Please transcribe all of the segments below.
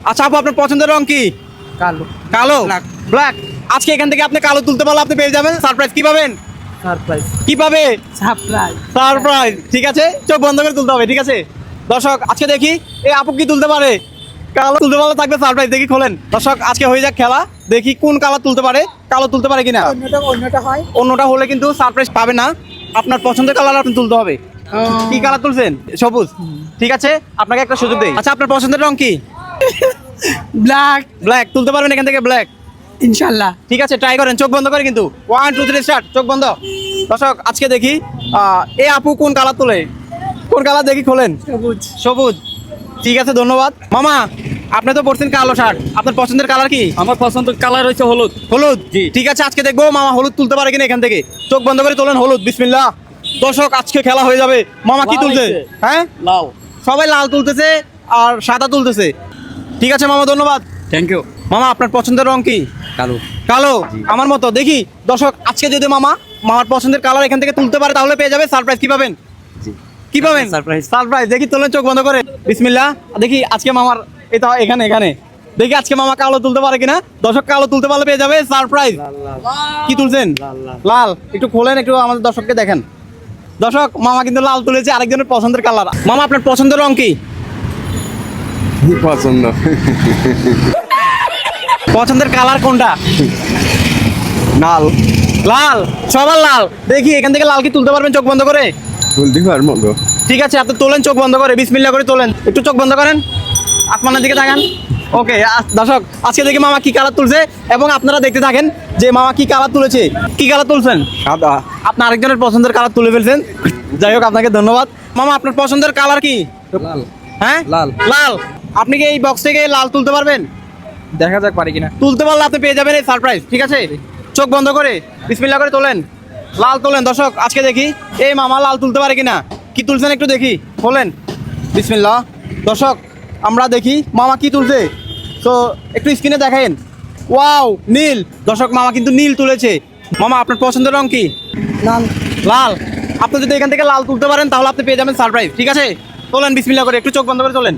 আচ্ছা আপু, আপনার পছন্দের রং কি? কালো। কালো, ব্ল্যাক। আজকে এখান থেকে আপনি কালো তুলতে পারলে আপনি পেয়ে যাবেন সারপ্রাইজ। কি পাবেন? সারপ্রাইজ। কি পাবে? সারপ্রাইজ। সারপ্রাইজ। ঠিক আছে, চোখ বন্ধ করে তুলতে হবে। ঠিক আছে দর্শক, আজকে দেখি এই আপু কি তুলতে পারে। কালো তুলতে পারলে থাকবে সারপ্রাইজ। দেখি খোলেন দর্শক, আজকে হয়ে যাক খেলা। দেখি কোন কালার তুলতে পারে, কালো তুলতে পারে কিনা। অন্যটা হয়। অন্যটা হলে কিন্তু সারপ্রাইজ পাবে না। আপনার পছন্দের কালার আপনি তুলতে হবে। কি কালার তুলছেন? সবুজ। ঠিক আছে, আপনাকে একটা সুযোগ দেই। আচ্ছা, আপনার পছন্দের রং কি? ব্ল্যাক। ব্ল্যাক তুলতে পারবেন এখান থেকে? ব্ল্যাক। ইনশাআল্লাহ। ঠিক আছে, ট্রাই করেন। চোখ বন্ধ করে কিন্তু 1 2 3 স্টার্ট। চোখ বন্ধ। দর্শক, আজকে দেখি এই আপু কোন কালার তোলে। কোন কালার দেখি, খোলেন। সবুজ। সবুজ। ঠিক আছে, ধন্যবাদ। মামা, আপনি তো পরছেন কালো শার্ট, আপনার পছন্দের কালার কি? আমার পছন্দের কালার হচ্ছে হলুদ। হলুদ। জি। ঠিক আছে, আজকে দেখবো মামা হলুদ তুলতে পারে কিনা এখান থেকে। চোখ বন্ধ করে তোলেন হলুদ। বিসমিল্লাহ। দর্শক, আজকে খেলা হয়ে যাবে। মামা কি লাল তুলছে? হয়েছে। হ্যাঁ, লাল। সবাই লাল তুলতেছে আর সাদা তুলতেছে। ঠিক আছে মামা, ধন্যবাদ। Thank you. মামা, আপনার পছন্দের রং কি? কালো। কালো। আমার মতো। দেখি দর্শক, আজকে যদি মামার পছন্দের কালার এখান থেকে তুলতে পারে তাহলে পেয়ে যাবে সারপ্রাইজ। কি পাবেন? কি পাবেন? সারপ্রাইজ। সারপ্রাইজ। দেখি তোলেন চোখ বন্ধ করে। বিসমিল্লাহ। দেখি আজকে মামার এটা এখানে এখানে দেখি আজকে মামা কালো তুলতে পারে কিনা। দর্শক, কালো তুলতে পারলে পেয়ে যাবে সারপ্রাইজ। কি তুলছেন? লাল। একটু খোলেন, একটু আমাদের দর্শককে দেখেন। দর্শক, মামা কিন্তু লাল তুলেছে, আরেকজনের পছন্দের কালার। মামা, আপনার পছন্দের রং কি? পছন্দ পছন্দের কালার কোনটা? লাল। লাল। সবার লাল। দেখি এখান থেকে লাল কি তুলতে পারবেন চোখ বন্ধ করে? তুলতে পারবো গো। ঠিক আছে, আপনি তোলেন চোখ বন্ধ করে। বিসমিল্লাহ করে তোলেন। একটু চোখ বন্ধ করেন, আসমানের দিকে তাকান। ওকে দর্শক, আজকে দেখি মামা কি কালার তুলছে এবং আপনারা দেখতে থাকেন যে মামা কি কালার তুলেছে। কি কালার তুলছেন? সাদা। আপনি আরেকজনের পছন্দের কালার তুলে ফেলছেন। যাই হোক, আপনাকে ধন্যবাদ। মামা, আপনার পছন্দের কালার কি? লাল। হ্যাঁ, লাল। লাল। আপনি কি এই বক্স থেকে লাল তুলতে পারবেন? দেখা যাক পারি কিনা। তুলতে পারলে আপনি পেয়ে যাবেন এই সারপ্রাইজ। ঠিক আছে, চোখ বন্ধ করে বিসমিল্লাহ করে তোলেন। লাল তোলেন। দর্শক, আজকে দেখি এই মামা লাল তুলতে পারে কিনা। কি তুলছেন একটু দেখি, খোলেন। বিসমিল্লাহ। দর্শক, আমরা দেখি মামা কি তুলছে। তো একটু স্ক্রিনে দেখেন। ওয়াও, নীল। দর্শক, মামা কিন্তু নীল তুলেছে। মামা, আপনার পছন্দের রং কি? লাল। লাল। আপনি যদি এখান থেকে লাল তুলতে পারেন তাহলে আপনি পেয়ে যাবেন সারপ্রাইজ। ঠিক আছে, তোলেন বিসমিল্লাহ করে, একটু চোখ বন্ধ করে তোলেন।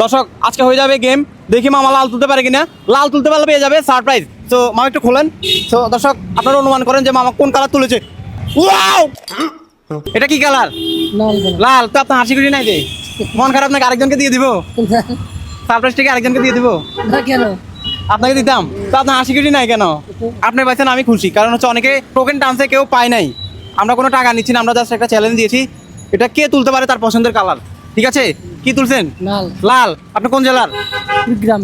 দর্শক, আজকে হয়ে যাবে গেম। দেখি মামা লাল তুলতে পারে কিনা। লাল তুলতে পারলে পেয়ে যাবে সারপ্রাইজ। তো মামা একটু খোলেন। তো দর্শক, আপনারা অনুমান করেন যে মামা কোন কালার তুলেছে। ওয়াও, এটা কি কালার? লাল। লাল। তো আপনার হাসি খুশি নাই যে? মন খারাপ নাকি? আরেকজনকে দিয়ে দিব সারপ্রাইজটাকে, আরেকজনকে দিয়ে দিব। না কেন? আপনাকে দিতাম। তো আপনার হাসি খুশি নাই কেন? আপনি পাইছেন, আমি খুশি। কারণ হচ্ছে অনেকে টোকেন টানছে, কেউ পায় নাই। আমরা কোনো টাকা নিচ্ছি না, আমরা জাস্ট একটা চ্যালেঞ্জ দিয়েছি। এটা কে তুলতে পারে তার পছন্দের কালার। ঠিক আছে, কি তুলছেন? লাল। লাল। আপনি কোন জেলার? গ্রাম।